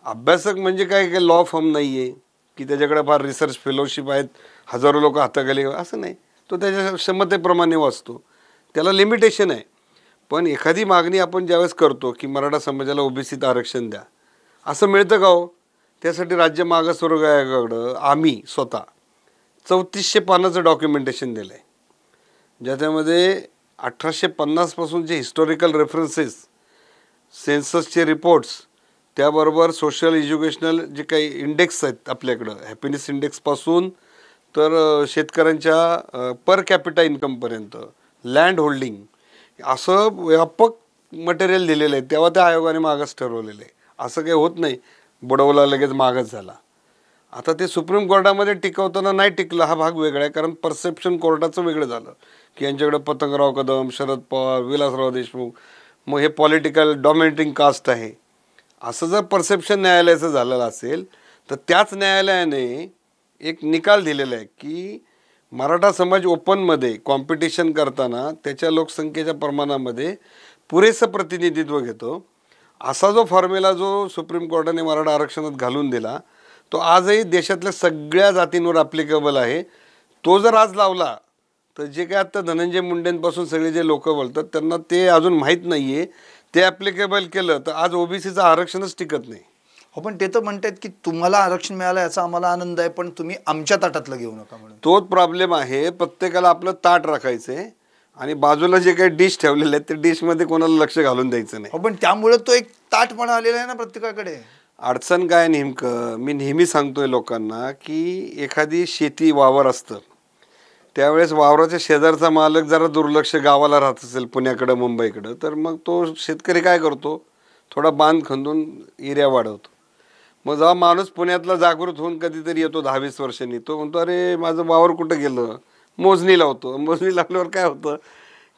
अभ्यासक म्हणजे काय काय लॉ फर्म नाही आहे की त्याच्याकडे फार रिसर्च फेलोशिप आहेत, हजारो लोक हाताखाली, असं नाही. तो त्याच्या क्षमतेप्रमाणे वाचतो, त्याला लिमिटेशन आहे. पण एखादी मागणी आपण ज्यावेळेस करतो की मराठा समाजाला ओबीसीत आरक्षण द्या, असं मिळतं का हो? त्यासाठी राज्य मागासवर्ग आयोगाकडं आम्ही स्वतः 3400 पानाचं डॉक्युमेंटेशन दिलं आहे, ज्याच्यामध्ये 1850 पासूनचे हिस्टॉरिकल रेफरन्सेस, सेन्ससचे रिपोर्ट्स, त्याबरोबर सोशल एज्युकेशनल जे काही इंडेक्स आहेत आपल्याकडं, हॅपीनेस इंडेक्सपासून तर शेतकऱ्यांच्या पर कॅपिटा इन्कमपर्यंत, लँड होल्डिंग, असं व्यापक मटेरियल दिलेलं आहे. तेव्हा त्या आयोगाने मागास ठरवलेलं आहे. असं काही होत नाही बुडवला लगेच मागास झाला. आता ते सुप्रीम कोर्टामध्ये टिकवताना नाही टिकलं हा भाग वेगळा आहे, कारण परसेप्शन कोर्टाचं वेगळं झालं की यांच्याकडे पतंगराव कदम, शरद पवार, विलासराव देशमुख, मग हे पॉलिटिकल डॉमिनेटिंग कास्ट आहे, असं जर परसेप्शन न्यायालयाचं झालेलं असेल तर त्याच न्यायालयाने एक निकाल दिलेला आहे की मराठा समाज ओपनमध्ये कॉम्पिटिशन करताना त्याच्या लोकसंख्येच्या प्रमाणामध्ये पुरेसं प्रतिनिधित्व घेतो, असा जो फॉर्म्युला जो सुप्रीम कोर्टाने मराठा आरक्षणात घालून दिला तो आजही देशातल्या सगळ्या जातींवर ॲप्लिकेबल आहे. तो जर आज लावला तर जे काय आत्ता धनंजय मुंडेंपासून सगळे जे लोक बोलतात त्यांना ते अजून माहीत नाही आहे, ते ॲप्लिकेबल केलं तर आज ओबीसीचं आरक्षणच टिकत नाही. हो, पण ते तर म्हणतात की तुम्हाला आरक्षण मिळालं याचा आम्हाला आनंद आहे, पण तुम्ही आमच्या ताटातलं घेऊ नका म्हणून. तोच प्रॉब्लेम आहे. प्रत्येकाला आपलं ताट राखायचं आहे आणि बाजूला जे काही डिश ठेवलेले आहेत ते डिशमध्ये कोणाला लक्ष घालून द्यायचं नाही. हो, पण त्यामुळे तो एक ताटपणा आलेला आहे ना प्रत्येकाकडे. अडचण काय नेमकं, मी नेहमी सांगतोय लोकांना की एखादी शेती वावर असतं, त्यावेळेस वावराच्या शेजारचा मालक जरा दुर्लक्ष गावाला राहत असेल पुण्याकडं, मुंबईकडं, तर मग तो शेतकरी काय करतो, थोडा बांध खंदून एरिया वाढवतो. मग जेव्हा माणूस पुण्यातला जागृत होऊन कधीतरी येतो 10-20 वर्षांनी, तो म्हणतो अरे माझं वावर कुठं गेलं, मोजणी लावतो. मोजणी लावल्यावर काय होतं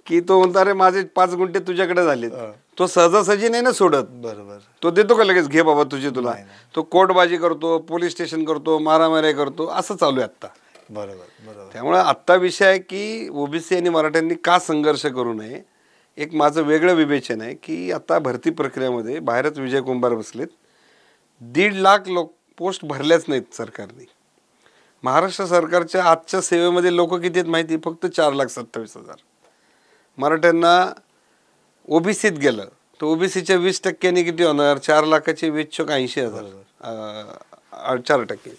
की तो म्हणतो अरे माझे 5 गुंठे तुझ्याकडे झालेत. तो सहजासहजी नाही ना सोडत. बरोबर. तो देतो का लगेच घे बाबा तुझी तुला? तो कोर्टबाजी करतो, पोलीस स्टेशन करतो, मारामाऱ्या करतो, असं चालू आहे आत्ता. बरोबर बरोबर. त्यामुळे आत्ता विषय आहे की ओबीसी आणि मराठ्यांनी का संघर्ष करू नये. एक माझं वेगळं विवेचन आहे की आता भरती प्रक्रियेमध्ये बाहेरच विजय कुंभार बसलेत, 1.5 लाख लोक पोस्ट भरल्याच नाहीत सरकारने. महाराष्ट्र सरकारच्या आजच्या सेवेमध्ये लोक किती आहेत माहिती? फक्त 4,27,000. मराठ्यांना ओबीसीत गेलं तर ओबीसीच्या 20% किती होणार? 4 लाखाचे 20 80,000, 4%.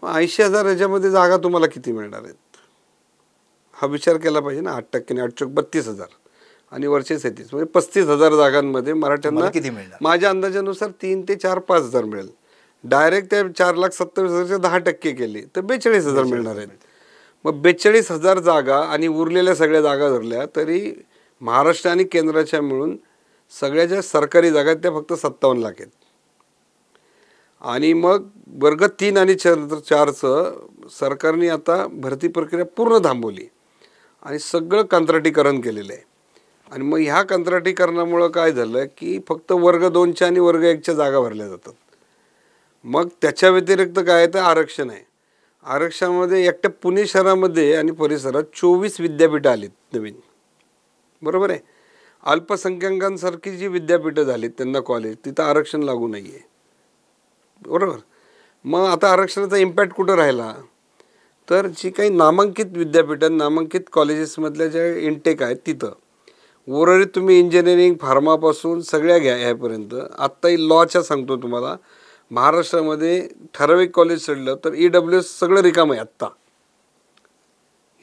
80,000 याच्यामध्ये जागा तुम्हाला किती मिळणार आहेत हा विचार केला पाहिजे ना. 8%, 8 चोक 32,000 आणि वरचे 37, म्हणजे 35,000 जागांमध्ये मराठ्यांना किती मिळणार? माझ्या अंदाजानुसार 3 ते 4-5,000 मिळेल. डायरेक्ट त्या 4,27,000चे 10% केले तर 42,000 मिळणार आहेत. मग 42,000 जागा आणि उरलेल्या सगळ्या जागा धरल्या तरी महाराष्ट्र आणि केंद्राच्या मिळून सगळ्या ज्या सरकारी जागा आहेत त्या फक्त 57 लाख आहेत. आणि मग वर्ग 3 आणि 4चं सरकारने आता भरती प्रक्रिया पूर्ण थांबवली आणि सगळं कंत्राटीकरण केलेलं आहे. आणि मग ह्या कंत्राटीकरणामुळं काय झालं की फक्त वर्ग 2च्या आणि वर्ग 1च्या जागा भरल्या जातात. मग त्याच्या व्यतिरिक्त काय तर आरक्षण आहे. आरक्षणामध्ये एकट्या पुणे शहरामध्ये आणि परिसरात 24 विद्यापीठं आलीत नवीन. बरोबर आहे. अल्पसंख्याकांसारखी जी विद्यापीठं झालीत त्यांना कॉलेज, तिथं आरक्षण लागू नाही आहे. बरोबर. मग आता आरक्षणाचा इम्पॅक्ट कुठं राहिला तर जी काही नामांकित विद्यापीठं, नामांकित कॉलेजेसमधल्या ज्या इनटेक आहेत तिथं उर्वरित तुम्ही इंजिनिअरिंग फार्मापासून सगळ्या घ्या ह्यापर्यंत. आत्ताही लॉच्या सांगतो तुम्हाला, महाराष्ट्रामध्ये ठराविक कॉलेज सोडलं तर EWS सगळं रिकामं आहे आत्ता.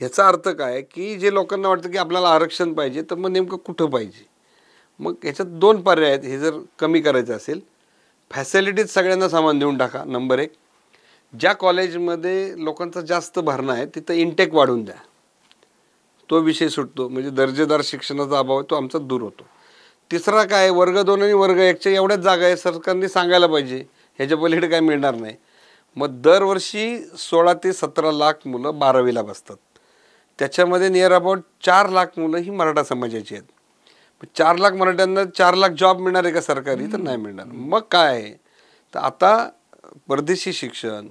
ह्याचा अर्थ काय की जे लोकांना वाटतं की आपल्याला आरक्षण पाहिजे, तर मग नेमकं कुठं पाहिजे? मग ह्याच्यात 2 पर्याय आहेत. हे जर कमी करायचं असेल, फॅसिलिटीज सगळ्यांना समान देऊन टाका. नंबर 1, ज्या कॉलेजमध्ये लोकांचा जास्त भरणा आहे तिथं इंटेक वाढवून द्या. तो विषय सुटतो, म्हणजे दर्जेदार शिक्षणाचा अभाव आहे तो आमचा दूर होतो. तिसरा काय, वर्ग 2 आणि वर्ग 1च्या एवढ्याच जागा आहे, सरकारने सांगायला पाहिजे, ह्याच्या पलीकडे काय मिळणार नाही. मग दरवर्षी 16 ते 17 लाख मुलं 12वीला बसतात. त्याच्यामध्ये नियर अबाउट 4 लाख मुलं ही मराठा समाजाची आहेत. 4 लाख मराठ्यांना 4 लाख जॉब मिळणार आहे का सरकारी? तर नाही मिळणार. मग काय आहे, तर आता परदेशी शिक्षण,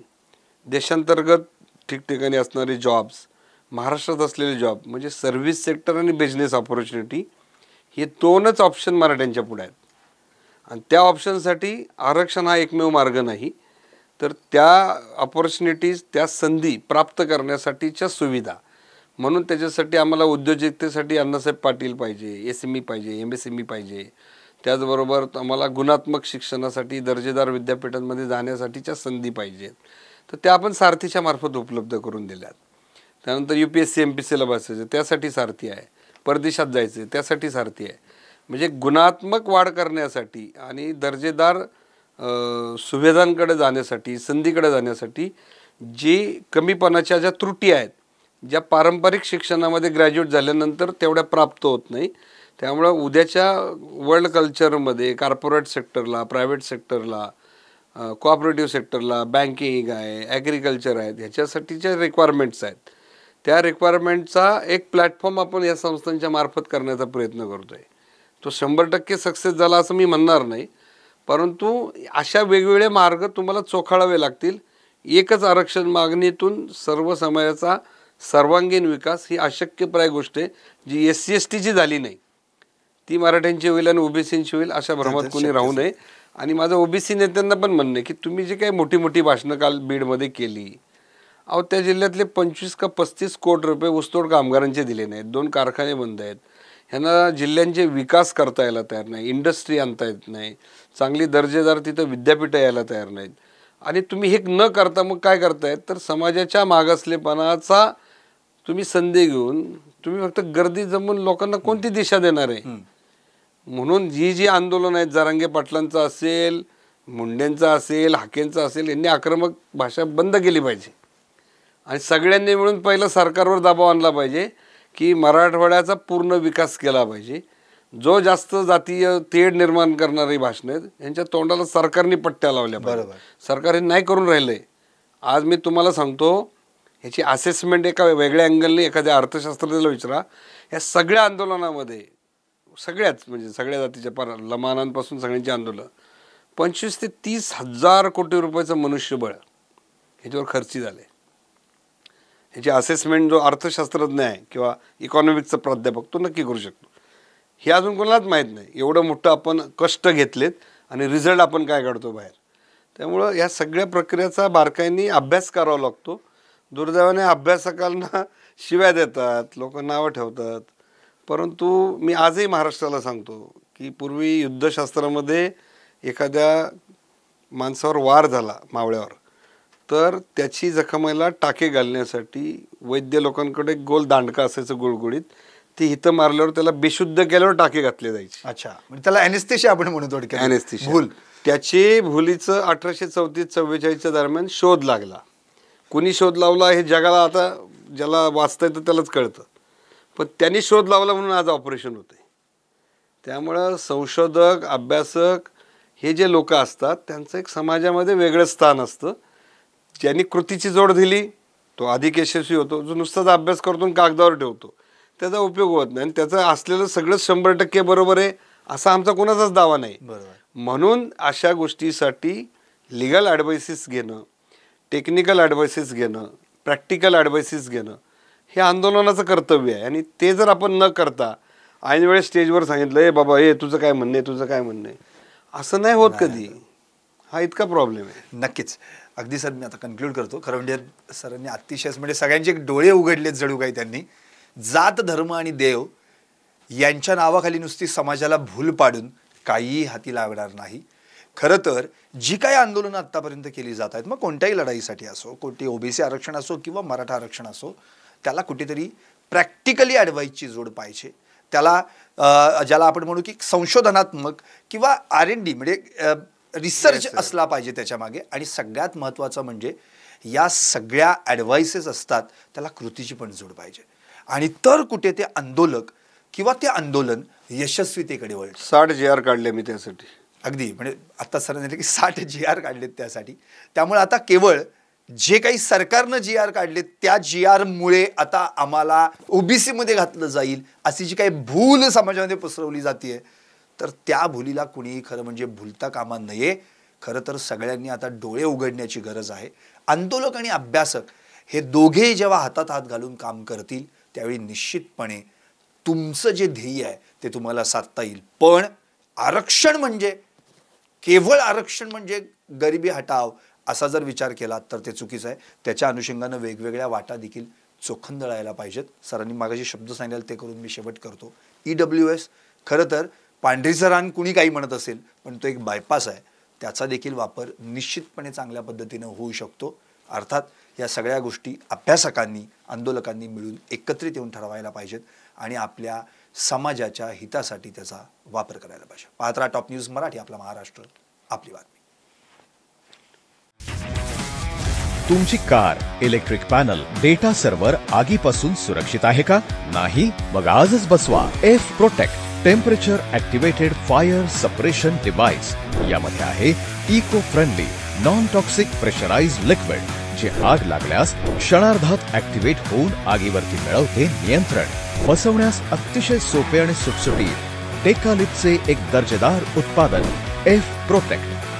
देशांतर्गत ठिकठिकाणी असणारे जॉब्स, महाराष्ट्रात असलेले जॉब, म्हणजे सर्व्हिस सेक्टर आणि बिझनेस ऑपॉर्च्युनिटी, हे 2च ऑप्शन मराठ्यांच्या पुढे आहेत. आणि त्या ऑप्शनसाठी आरक्षण हा एकमेव मार्ग नाही, तर त्या ऑपॉर्च्युनिटीज, त्या संधी प्राप्त करण्यासाठीच्या सुविधा, म्हणून त्याच्यासाठी आम्हाला उद्योजकतेसाठी अण्णासाहेब पाटील पाहिजे, SME पाहिजे, MSME पाहिजे. त्याचबरोबर आम्हाला गुणात्मक शिक्षणासाठी दर्जेदार विद्यापीठांमध्ये जाण्यासाठीच्या संधी पाहिजेत, तर त्या आपण सारथीच्या मार्फत उपलब्ध करून दिल्यात. त्यानंतर UPSC MPSCला बसायचं, त्यासाठी सारथी आहे. परदेशात जायचं, त्यासाठी सारथी आहे. म्हणजे गुणात्मक वाढ करण्यासाठी आणि दर्जेदार सुविधांकडे जाण्यासाठी, संधीकडे जाण्यासाठी जी कमीपणाच्या ज्या त्रुटी आहेत, ज्या पारंपरिक शिक्षणामध्ये ग्रॅज्युएट झाल्यानंतर तेवढ्या प्राप्त होत नाही, त्यामुळं उद्याच्या वर्ल्ड कल्चरमध्ये कॉर्पोरेट सेक्टरला, प्रायव्हेट सेक्टरला, कोऑपरेटिव्ह सेक्टरला, बँकिंग आहे, ॲग्रिकल्चर आहेत, ह्याच्यासाठीच्या रिक्वायरमेंट्स आहेत. त्या रिक्वायरमेंटचा एक प्लॅटफॉर्म आपण या संस्थांच्या मार्फत करण्याचा प्रयत्न करतो आहे. तो 100% सक्सेस झाला असं मी म्हणणार नाही, परंतु अशा वेगवेगळे मार्ग तुम्हाला चोखाळावे लागतील. एकच आरक्षण मागणीतून सर्व समाजाचा सर्वांगीण विकास ही अशक्यप्राय गोष्ट आहे, जी SC-STची झाली नाही ती मराठ्यांची होईल आणि OBCची होईल, अशा भ्रमात कोणी राहू नये. आणि माझं OBC नेत्यांना पण म्हणणं आहे की तुम्ही जी काही मोठी मोठी भाषणं काल बीडमध्ये केली, अहो त्या जिल्ह्यातले 25 का 35 कोटी रुपये ऊसतोड कामगारांचे दिले नाहीत, 2 कारखाने बंद आहेत, ह्यांना जिल्ह्यांचे विकास करता यायला तयार नाही, इंडस्ट्री आणता येत नाही, चांगली दर्जेदार तिथं विद्यापीठं यायला तयार नाहीत. आणि तुम्ही हे न करता मग काय करतायत, तर समाजाच्या मागासलेपणाचा तुम्ही संधी घेऊन तुम्ही फक्त गर्दी जमून लोकांना कोणती दिशा देणार आहे? म्हणून जी आंदोलन आहेत, जरांगे पाटलांचं असेल, मुंडेंचा असेल, हाकेंचा असेल, यांनी आक्रमक भाषा बंद केली पाहिजे. आणि सगळ्यांनी मिळून पहिलं सरकारवर दबाव आणला पाहिजे की मराठवाड्याचा पूर्ण विकास केला पाहिजे. जो जास्त जातीय तेढ निर्माण करणारी भाषणं आहेत, यांच्या तोंडाला सरकारने पट्ट्या लावल्या पाहिजे. सरकार हे नाही करून राहिलंय. आज मी तुम्हाला सांगतो, ह्याची असेसमेंट एका वेगळ्या अँगलने एखाद्या अर्थशास्त्रज्ञाला विचारा. या सगळ्या आंदोलनामध्ये सगळ्याच, म्हणजे सगळ्या जातीच्या लमानांपासून सगळ्यांची आंदोलन, 25 ते 30 हजार कोटी रुपयाचं मनुष्यबळ ह्याच्यावर खर्ची झाले. ह्याची असेसमेंट जो अर्थशास्त्रज्ञ आहे किंवा इकॉनॉमिक्सचा प्राध्यापक तो नक्की करू शकतो. हे अजून कोणालाच माहीत नाही. एवढं मोठं आपण कष्ट घेतलेत आणि रिझल्ट आपण काय काढतो बाहेर. त्यामुळं या सगळ्या प्रक्रियेचा बारकाईने अभ्यास करावा लागतो. दुर्दैवाने अभ्यासकांना शिव्या देतात, लोक नावं ठेवतात. परंतु मी आजही महाराष्ट्राला सांगतो की पूर्वी युद्धशास्त्रामध्ये एखाद्या माणसावर वार झाला मावळ्यावर, तर त्याची जखमेला टाके घालण्यासाठी वैद्य लोकांकडे गोल दांडका असायचं गुळगुळीत, ते हिथं मारल्यावर त्याला बेशुद्ध केल्यावर टाके घातले जायचे. अच्छा, म्हणजे त्याला ॲनेस्थेशिया आपण म्हणू थोडक्यात. ॲनेस्थेशिया. भूल. त्याची भुलीचं 1834-44च्या दरम्यान शोध लागला. कुणी शोध लावला हे जगाला आता ज्याला वाचता येतं त्यालाच कळतं, पण त्यांनी शोध लावला म्हणून आज ऑपरेशन होते. त्यामुळं संशोधक, अभ्यासक हे जे लोक असतात त्यांचं एक समाजामध्ये वेगळं स्थान असतं. ज्यांनी कृतीची जोड दिली तो अधिक यशस्वी होतो. जो नुसताच अभ्यास करतो कागदावर ठेवतो त्याचा उपयोग होत नाही. आणि त्याचं असलेलं सगळं 100% बरोबर आहे असा आमचा कोणाचाच दावा नाही. म्हणून अशा गोष्टीसाठी लिगल ॲडवायसिस घेणं, टेक्निकल ॲडवायसिस घेणं, प्रॅक्टिकल ॲडवायसिस घेणं हे आंदोलनाचं कर्तव्य आहे. आणि ते जर आपण न करता ऐन वेळेस स्टेजवर सांगितलं ए बाबा हे तुझं काय म्हणणं आहे, तुझं काय म्हणणं आहे, असं नाही होत कधी. हा इतका प्रॉब्लेम आहे. नक्कीच. अगदी सर, मी आता कन्क्लूड करतो. खरं म्हणजे सरांनी अतिशय म्हणजे सगळ्यांचे डोळे उघडलेत जणू काही. त्यांनी जात, धर्म आणि देव यांच्या नावाखाली नुसती समाजाला भूल पाडून काहीही हाती लागणार नाही. खरं तर जी काही आंदोलनं आत्तापर्यंत केली जात आहेत, मग कोणत्याही लढाईसाठी असो, कोणती ओबीसी आरक्षण असो किंवा मराठा आरक्षण असो, त्याला कुठेतरी प्रॅक्टिकली ॲडवाईसची जोड पाहिजे. त्याला ज्याला आपण म्हणू की संशोधनात्मक किंवा R&D म्हणजे रिसर्च असला पाहिजे त्याच्यामागे. आणि सगळ्यात महत्त्वाचं म्हणजे या सगळ्या ॲडवाइसेस असतात त्याला कृतीची पण जोड पाहिजे. आणि तर कुठे ते आंदोलक किंवा ते आंदोलन यशस्वीतेकडे वळतं. 60 GR काढले मी त्यासाठी. अगदी म्हणजे आता सर म्हटलं की 60 GR काढलेत त्यासाठी. त्यामुळे आता केवळ जे काही सरकारनं GR काढले त्या GR मुळे आता आम्हाला ओबीसी मध्ये घातलं जाईल अशी जी काही भूल समाजामध्ये पसरवली जाते, तर त्या भूलीला कुणीही खरं म्हणजे भूलता कामा नये. खरं तर सगळ्यांनी आता डोळे उघडण्याची गरज आहे. आंदोलक आणि अभ्यासक हे दोघेही जेव्हा हातात हात घालून काम करतील त्यावेळी निश्चितपणे तुमचं जे ध्येय आहे ते तुम्हाला साधता येईल. पण आरक्षण म्हणजे केवळ आरक्षण म्हणजे गरिबी हटाव असा जर विचार केला तर ते चुकीचं आहे. त्याच्या अनुषंगानं वेगवेगळ्या वाटा देखील चोखंदळायला पाहिजेत. सरांनी मागाशी शब्द सांगितले ते करून मी शेवट करतो. EWS खरं तर पांढरीचं रान कुणी काही म्हणत असेल पण तो एक बायपास आहे. त्याचा देखील वापर निश्चितपणे चांगल्या पद्धतीनं होऊ शकतो. अर्थात या सगळ्या गोष्टी अभ्यासकांनी आंदोलकांनी मिळून एकत्रित येऊन ठरवायला पाहिजेत आणि आपल्या समाजाच्या हितासाठी त्याचा वापर करायला पाहिजे. पाहत राहा टॉप न्यूज मराठी, आपला महाराष्ट्र, आपली बातमी. तुमची car, electric panel, data server आगीपासून सुरक्षित आहे का? नाही? मग आजच बसवा F protect temperature activated fire suppression device. यामध्ये आहे eco friendly non toxic pressurised liquid, जे आग लागल्यास क्षणार्धात ॲक्टिवेट होऊन आगीवरती मिळवते नियंत्रण. बसवण्यास अतिशय सोपे आणि सुटसुटीत टेकालिपचे एक दर्जेदार उत्पादन एफ प्रोटेक्ट.